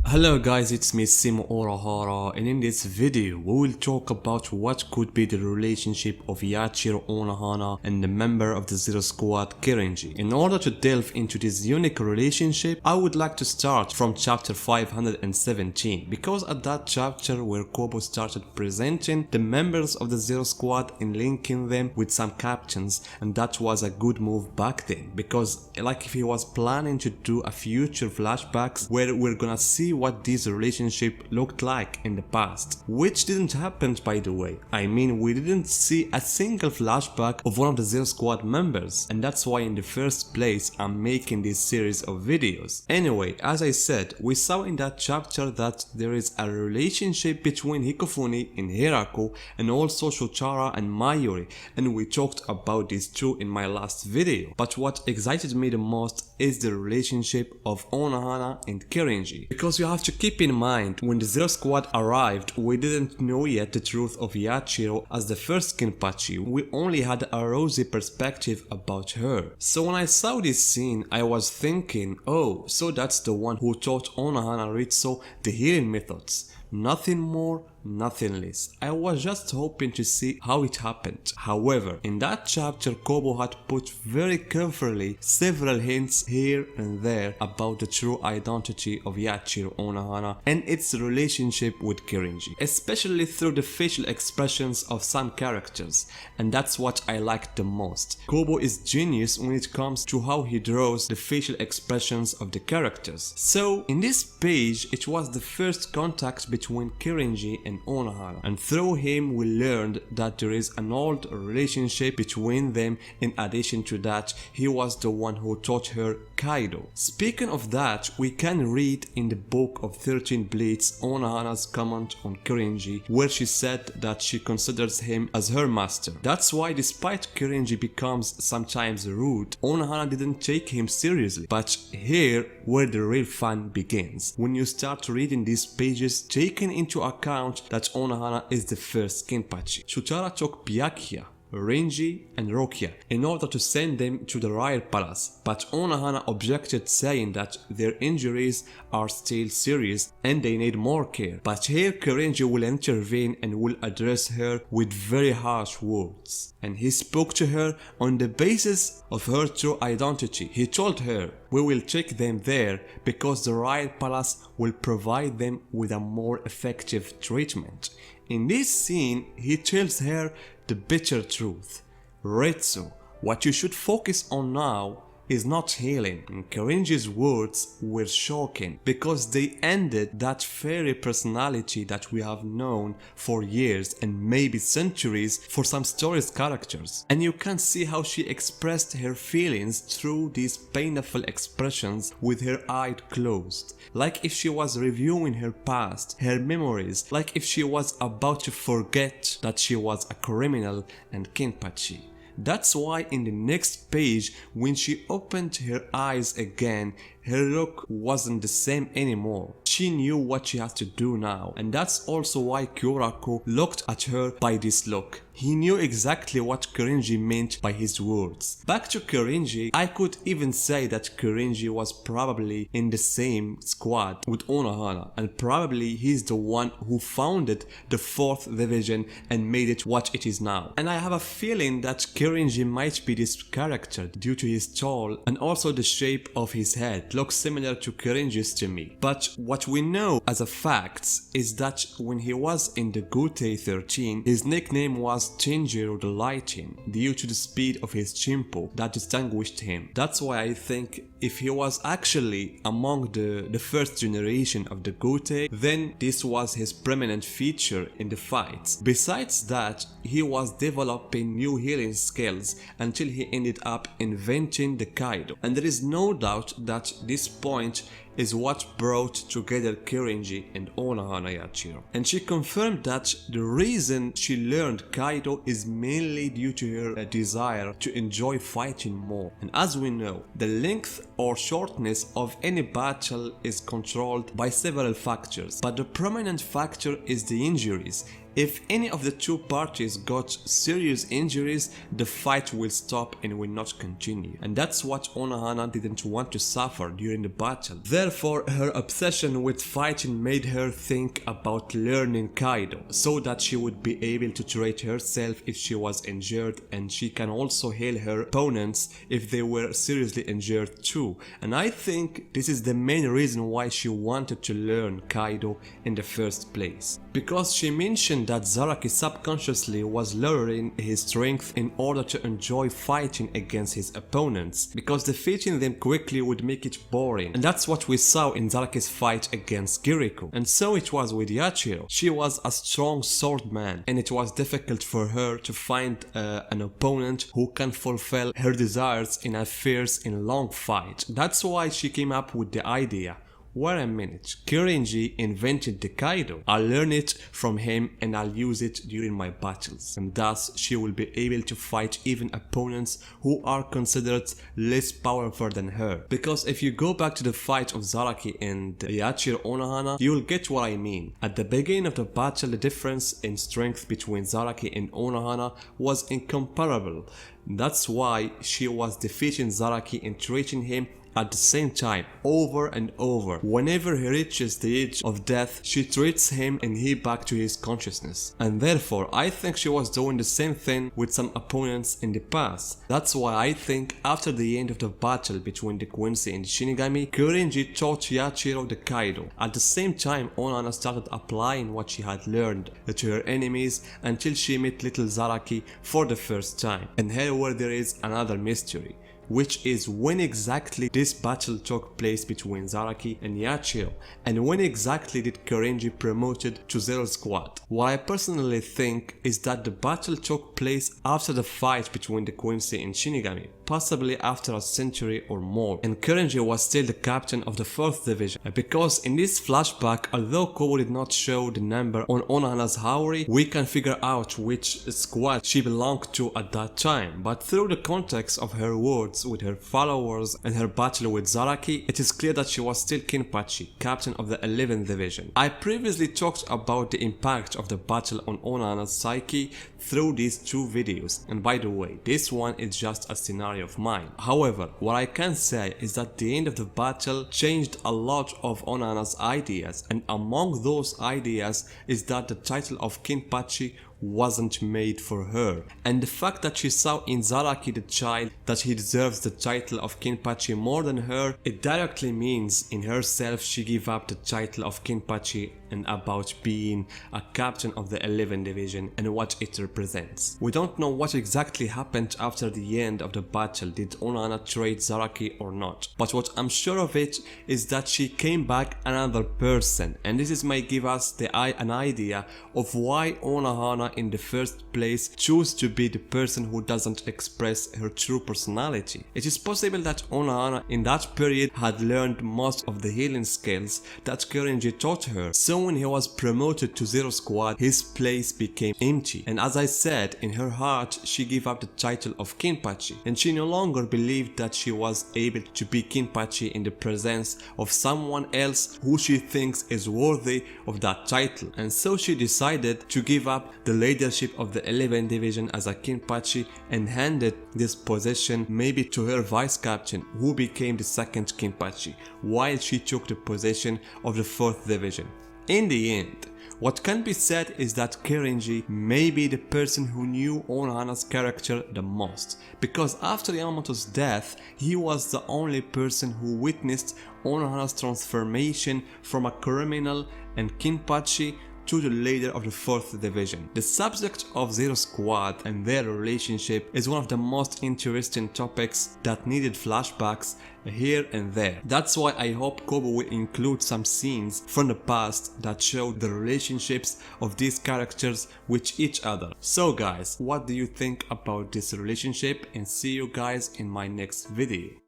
Hello guys, it's me Zero Unohana, and in this video we will talk about what could be the relationship of Yachiru Unohana and the member of the Zero Squad Kirinji. In order to delve into this unique relationship, I would like to start from chapter 517, because at that chapter where Kobo started presenting the members of the Zero Squad and linking them with some captions, and that was a good move back then, because like if he was planning to do a future flashbacks where we're gonna see what this relationship looked like in the past, which didn't happen by the way. I mean, we didn't see a single flashback of one of the Zero Squad members, and that's why in the first place I'm making this series of videos. Anyway, as I said, we saw in that chapter that there is a relationship between Hikofune and Hiraku, and also Shochara and Mayuri, and we talked about these two in my last video. But what excited me the most is the relationship of Unohana and Kirinji, because you have to keep in mind, when the Zero Squad arrived, we didn't know yet the truth of Yachiru as the first Kinpachi. We only had a rosy perspective about her. So when I saw this scene, I was thinking, oh, so that's the one who taught Unohana Ritsu the healing methods. Nothing more, nothing less. I was just hoping to see how it happened. However, in that chapter, Kobo had put very carefully several hints here and there about the true identity of Yachiru Unohana and its relationship with Kirinji, especially through the facial expressions of some characters, and that's what I liked the most. Kobo is genius when it comes to how he draws the facial expressions of the characters. So in this page, it was the first contact between Kirinji and Unohana, and through him we learned that there is an old relationship between them. In addition to that, he was the one who taught her Kaido. Speaking of that, we can read in the book of 13 Bleach Unohana's comment on Kirinji, where she said that she considers him as her master. That's why despite Kirinji becomes sometimes rude, Unohana didn't take him seriously. But here where the real fun begins, when you start reading these pages, taking into account that Unohana is the first Kinpachi. Shochara took Byakuya, Renji and Rokia in order to send them to the Royal Palace, but Unohana objected, saying that their injuries are still serious and they need more care. But here Kirinji will intervene and will address her with very harsh words, and he spoke to her on the basis of her true identity. He told her, "We will take them there because the Royal Palace will provide them with a more effective treatment." In this scene, he tells her the bitter truth. Ritsu, what you should focus on now is not healing. And Kirinji's words were shocking because they ended that fairy personality that we have known for years and maybe centuries for some stories characters. And you can see how she expressed her feelings through these painful expressions with her eyes closed, like if she was reviewing her past, her memories, like if she was about to forget that she was a criminal and Kinpachi. That's why in the next page, when she opened her eyes again, her look wasn't the same anymore. She knew what she had to do now, and that's also why Kyoraku looked at her by this look. He knew exactly what Kirinji meant by his words. Back to Kirinji, I could even say that Kirinji was probably in the same squad with Unohana, and probably he's the one who founded the 4th division and made it what it is now. And I have a feeling that Kirinji might be this character due to his tall and also the shape of his head looks similar to Kirinji's to me. But what we know as a fact is that when he was in the Gute 13, his nickname was Tenjiro the Lightning, due to the speed of his chimpo that distinguished him. That's why I think if he was actually among the first generation of the Gute, then this was his prominent feature in the fights. Besides that, he was developing new healing skills until he ended up inventing the Kaido. And there is no doubt that this point is what brought together Kirinji and Unohana Yachiru. And she confirmed that the reason she learned Kaido is mainly due to her desire to enjoy fighting more. And as we know, the length or shortness of any battle is controlled by several factors, but the prominent factor is the injuries. If any of the two parties got serious injuries, the fight will stop and will not continue. And that's what Unohana didn't want to suffer during the battle. Therefore, her obsession with fighting made her think about learning Kaido, so that she would be able to treat herself if she was injured, and she can also heal her opponents if they were seriously injured too. And I think this is the main reason why she wanted to learn Kaido in the first place. Because she mentioned that Zaraki subconsciously was lowering his strength in order to enjoy fighting against his opponents, because defeating them quickly would make it boring. And that's what we saw in Zaraki's fight against Kiriko. And so it was with Yachiru. She was a strong swordman, and it was difficult for her to find an opponent who can fulfill her desires in a fierce and long fight. That's why she came up with the idea, wait a minute, Kirinji invented the Kaido. I'll learn it from him and I'll use it during my battles. And thus she will be able to fight even opponents who are considered less powerful than her. Because if you go back to the fight of Zaraki and Yachiru Unohana, you will get what I mean. At the beginning of the battle, the difference in strength between Zaraki and Unohana was incomparable. That's why she was defeating Zaraki and treating him at the same time, over and over. Whenever he reaches the edge of death, she treats him and he back to his consciousness. And therefore, I think she was doing the same thing with some opponents in the past. That's why I think after the end of the battle between the Quincy and the Shinigami, Kirinji taught Yachiru the Kaido. At the same time, Unohana started applying what she had learned to her enemies until she met little Zaraki for the first time. And here where there is another mystery, which is when exactly this battle took place between Zaraki and Yachiru, and when exactly did Kirinji promoted to Zero Squad. What I personally think is that the battle took place after the fight between the Quincy and Shinigami, possibly after a century or more, and Kirinji was still the captain of the 4th division, because in this flashback, although Kobo did not show the number on Unohana's Haori, we can figure out which squad she belonged to at that time. But through the context of her words with her followers and her battle with Zaraki, it is clear that she was still Kinpachi, captain of the 11th division. I previously talked about the impact of the battle on Unohana's psyche through these two videos, and by the way, this one is just a scenario of mine. However, what I can say is that the end of the battle changed a lot of Unohana's ideas, and among those ideas is that the title of Kinpachi wasn't made for her, and the fact that she saw in Zaraki the child that he deserves the title of Kinpachi more than her, it directly means in herself she gave up the title of Kinpachi and about being a captain of the 11th division and what it represents. We don't know what exactly happened after the end of the battle. Did Unohana trade Zaraki or not? But what I'm sure of it is that she came back another person, and this might give us an idea of why Unohana in the first place chose to be the person who doesn't express her true personality. It is possible that Unohana in that period had learned most of the healing skills that Kirinji taught her, so when he was promoted to Zero Squad, his place became empty, and as I said, in her heart she gave up the title of Kinpachi, and she no longer believed that she was able to be Kinpachi in the presence of someone else who she thinks is worthy of that title, and so she decided to give up the leadership of the 11th division as a Kinpachi and handed this position maybe to her vice captain, who became the second Kinpachi, while she took the position of the 4th division. In the end, what can be said is that Kirinji may be the person who knew Unohana's character the most, because after Yamamoto's death, he was the only person who witnessed Unohana's transformation from a criminal and Kinpachi to the leader of the 4th division. The subject of Zero Squad and their relationship is one of the most interesting topics that needed flashbacks here and there. That's why I hope Kobo will include some scenes from the past that show the relationships of these characters with each other. So guys, what do you think about this relationship, and see you guys in my next video.